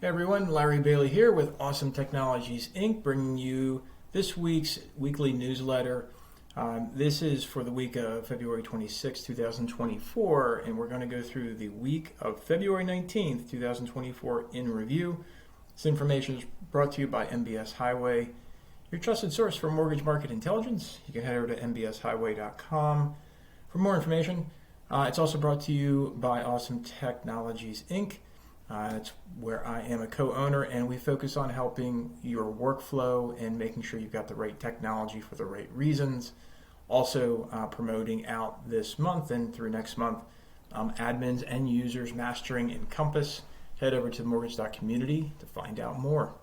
Hey everyone, Larry Bailey here with Awesome Technologies Inc., bringing you this week's weekly newsletter. This is for the week of February 26, 2024, and we're going to go through the week of February 19th, 2024 in review. This information is brought to you by MBS Highway, your trusted source for mortgage market intelligence. You can head over to mbshighway.com for more information. It's also brought to you by Awesome Technologies Inc., that's where I am a co-owner, and we focus on helping your workflow and making sure you've got the right technology for the right reasons. Also promoting out this month and through next month, admins and users mastering Encompass. Head over to mortgage.community to find out more.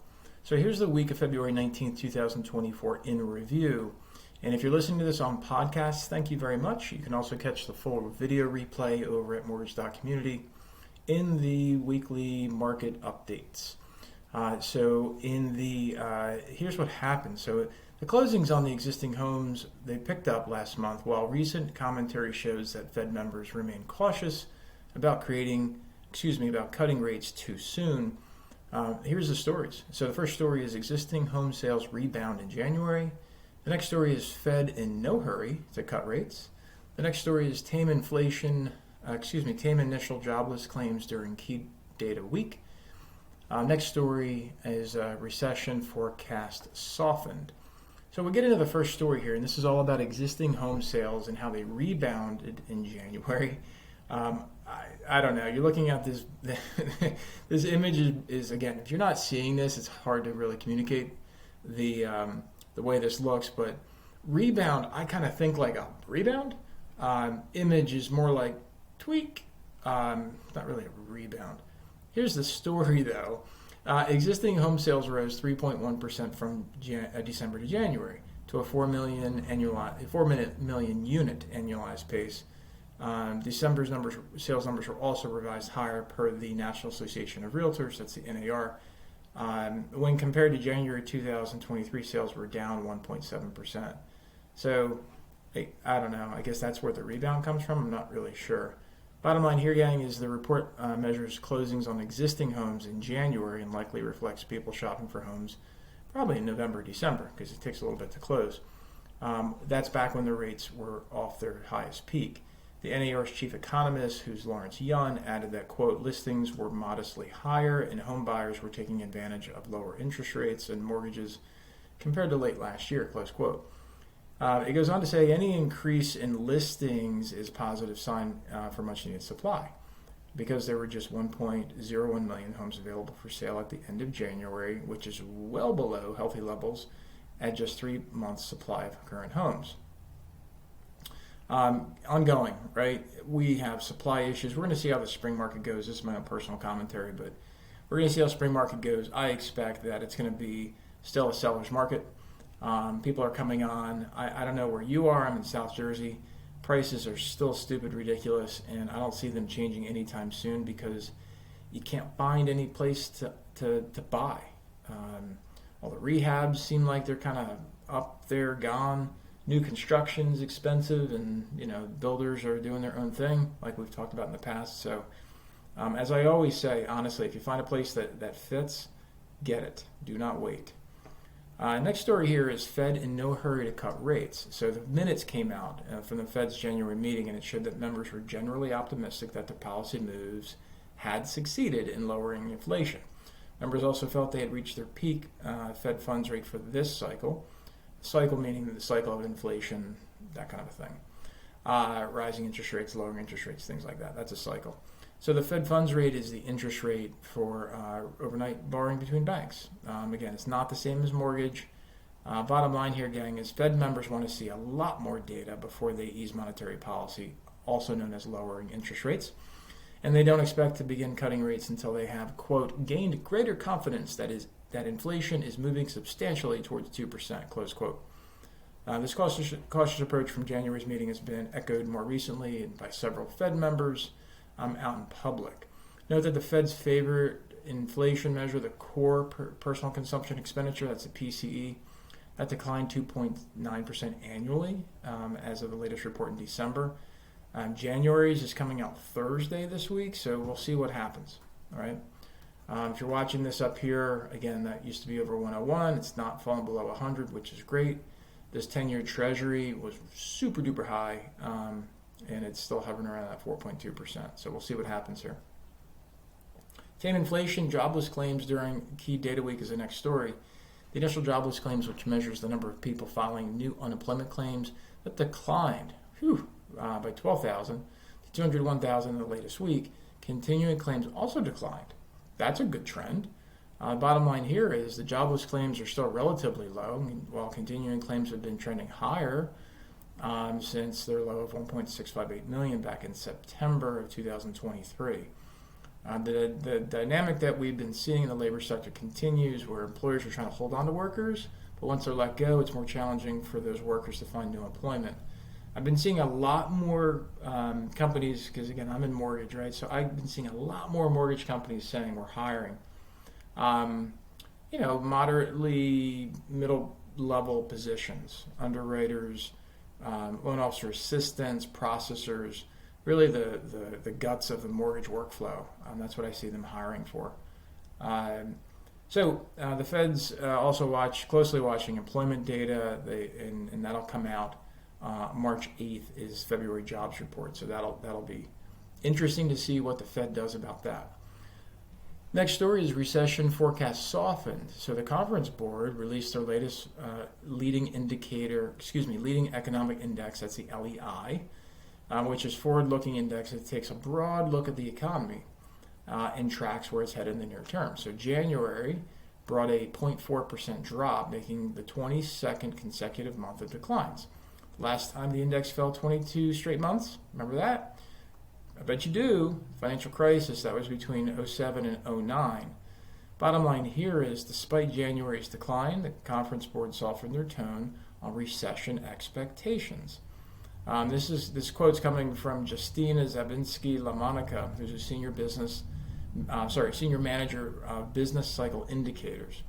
So here's the week of February 19th, 2024 in review. And if you're listening to this on podcasts, thank you very much. You can also catch the full video replay over at mortgage.community. In the weekly market updates. Here's what happened. So the closings on the existing homes, they picked up last month, while recent commentary shows that Fed members remain cautious about cutting rates too soon. Here's the stories. So the first story is existing home sales rebound in January. The next story is Fed in no hurry to cut rates. The next story is Tame initial jobless claims during key data week. Next story is recession forecast softened. So we'll get into the first story here, and this is all about existing home sales and how they rebounded in January. I don't know. You're looking at this. This image is again. If you're not seeing this, it's hard to really communicate the way this looks. But rebound, I kind of think like a rebound. Image is more like tweak. Not really a rebound. Here's the story though. Existing home sales rose 3.1% from December to January to a 4 million unit annualized pace. December's sales numbers were also revised higher per the National Association of Realtors, that's the NAR. When compared to January 2023, sales were down 1.7%. So I don't know. I guess that's where the rebound comes from. I'm not really sure. Bottom line here, gang, is the report measures closings on existing homes in January and likely reflects people shopping for homes probably in November, December, because it takes a little bit to close. That's back when the rates were off their highest peak. The NAR's chief economist, who's Lawrence Yun, added that, quote, listings were modestly higher and home buyers were taking advantage of lower interest rates and mortgages compared to late last year, close quote. It goes on to say any increase in listings is a positive sign for much needed supply because there were just 1.01 million homes available for sale at the end of January, which is well below healthy levels at just 3 months supply of current homes. Ongoing, right? We have supply issues. We're going to see how the spring market goes. This is my own personal commentary, but we're going to see how spring market goes. I expect that it's going to be still a seller's market. People are coming on. I don't know where you are. I'm in South Jersey. Prices are still stupid ridiculous, and I don't see them changing anytime soon because you can't find any place to buy. All the rehabs seem like they're kind of up there, gone. New construction's expensive, and builders are doing their own thing, like we've talked about in the past. So, as I always say, honestly, if you find a place that fits, get it. Do not wait. Next story here is Fed in no hurry to cut rates. So the minutes came out from the Fed's January meeting, and it showed that members were generally optimistic that the policy moves had succeeded in lowering inflation. Members also felt they had reached their peak Fed funds rate for this cycle. Cycle meaning the cycle of inflation, that kind of a thing. Rising interest rates, lowering interest rates, things like that. That's a cycle. So the Fed funds rate is the interest rate for overnight borrowing between banks. Again, it's not the same as mortgage. Bottom line here, gang, is Fed members want to see a lot more data before they ease monetary policy, also known as lowering interest rates. And they don't expect to begin cutting rates until they have, quote, gained greater confidence that inflation is moving substantially towards 2%, close quote. This cautious approach from January's meeting has been echoed more recently by several Fed members out in public. Note that the Fed's favorite inflation measure, the core personal consumption expenditure, that's the PCE, that declined 2.9% annually as of the latest report in December. January's is coming out Thursday this week, so we'll see what happens. All right. If you're watching this up here, again, that used to be over 101. It's not fallen below 100, which is great. This 10-year Treasury was super duper high, and it's still hovering around that 4.2%. So we'll see what happens here. Tame inflation, jobless claims during key data week is the next story. The initial jobless claims, which measures the number of people filing new unemployment claims, that declined by 12,000 to 201,000 in the latest week. Continuing claims also declined. That's a good trend. Bottom line here is the jobless claims are still relatively low, while continuing claims have been trending higher since their low of 1.658 million back in September of 2023. The dynamic that we've been seeing in the labor sector continues, where employers are trying to hold on to workers, but once they're let go, it's more challenging for those workers to find new employment. I've been seeing a lot more companies, because again, I'm in mortgage, right? So I've been seeing a lot more mortgage companies saying we're hiring. Moderately middle-level positions, underwriters, loan officer assistants, processors, really the guts of the mortgage workflow. That's what I see them hiring for. So the Fed's also closely watching employment data, and that'll come out. March 8th is February jobs report, so that'll be interesting to see what the Fed does about that. Next story is recession forecast softened. So the Conference Board released their latest leading economic index, that's the LEI, which is forward-looking index that takes a broad look at the economy and tracks where it's headed in the near term. So January brought a 0.4% drop, making the 22nd consecutive month of declines. Last time the index fell 22 straight months, remember that? I bet you do. Financial crisis, that was between 07 and 09. Bottom line here is, despite January's decline, the Conference Board softened their tone on recession expectations. This quote's coming from Justina Zabinski-Lamonica, who's a senior manager of business cycle indicators.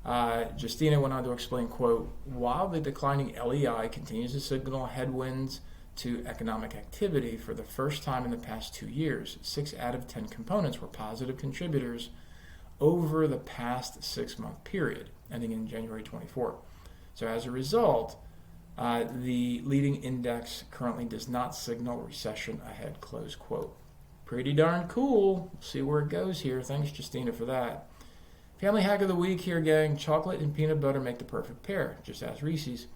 Justina went on to explain, quote, while the declining LEI continues to signal headwinds to economic activity for the first time in the past 2 years, 6 out of 10 components were positive contributors over the past 6-month period, ending in January 24. So as a result, the leading index currently does not signal recession ahead, close quote. Pretty darn cool. We'll see where it goes here. Thanks, Justina, for that. Family hack of the week here, gang. Chocolate and peanut butter make the perfect pair, just as Reese's.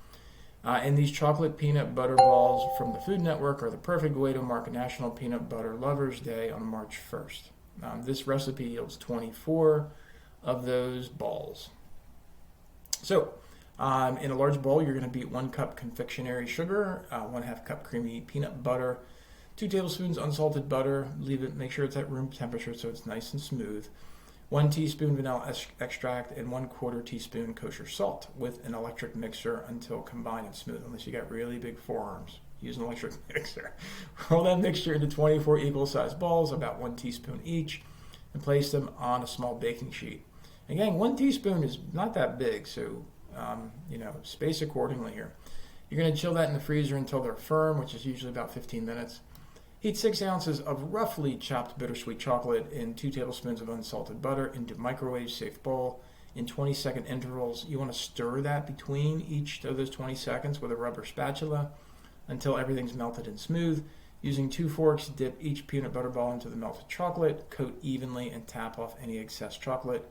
And these chocolate peanut butter balls from the Food Network are the perfect way to mark National Peanut Butter Lovers Day on March 1st. This recipe yields 24 of those balls. So, in a large bowl, you're going to beat 1 cup confectionery sugar, 1/2 cup creamy peanut butter, 2 tablespoons unsalted butter. Make sure it's at room temperature so it's nice and smooth. 1 teaspoon vanilla extract and 1/4 teaspoon kosher salt with an electric mixer until combined and smooth. Unless you got really big forearms, use an electric mixer. Roll that mixture into 24 equal-sized balls, about 1 teaspoon each, and place them on a small baking sheet. Again, 1 teaspoon is not that big, so space accordingly here. You're going to chill that in the freezer until they're firm, which is usually about 15 minutes. Heat 6 ounces of roughly chopped bittersweet chocolate and 2 tablespoons of unsalted butter into microwave-safe bowl in 20-second intervals. You want to stir that between each of those 20 seconds with a rubber spatula until everything's melted and smooth. Using 2 forks, dip each peanut butter ball into the melted chocolate, coat evenly, and tap off any excess chocolate.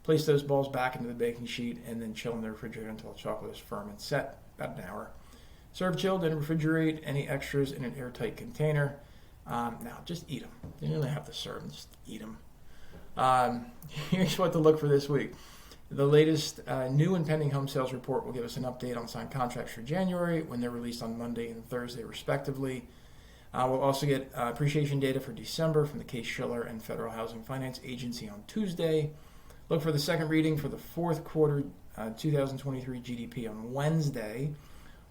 Place those balls back into the baking sheet and then chill in the refrigerator until the chocolate is firm and set, about an hour. Serve chilled and refrigerate any extras in an airtight container. Now, just eat them. You don't really have to serve them, just eat them. Here's what to look for this week. The latest new and pending home sales report will give us an update on signed contracts for January when they're released on Monday and Thursday, respectively. We'll also get appreciation data for December from the Case-Shiller and Federal Housing Finance Agency on Tuesday. Look for the second reading for the fourth quarter 2023 GDP on Wednesday,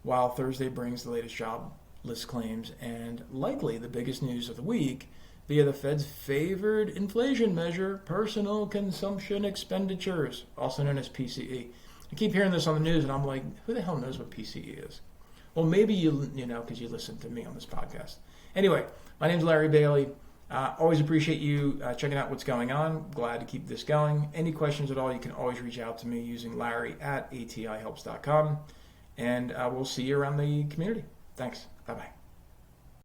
while Thursday brings the latest jobless claims and likely the biggest news of the week via the Fed's favored inflation measure, personal consumption expenditures, also known as PCE. I keep hearing this on the news, and I'm like, who the hell knows what PCE is? Well, maybe you know, because you listen to me on this podcast. Anyway, my name's Larry Bailey. Always appreciate you checking out what's going on. Glad to keep this going. Any questions at all, you can always reach out to me using Larry at atihelps.com. And we'll see you around the community. Thanks. Bye-bye.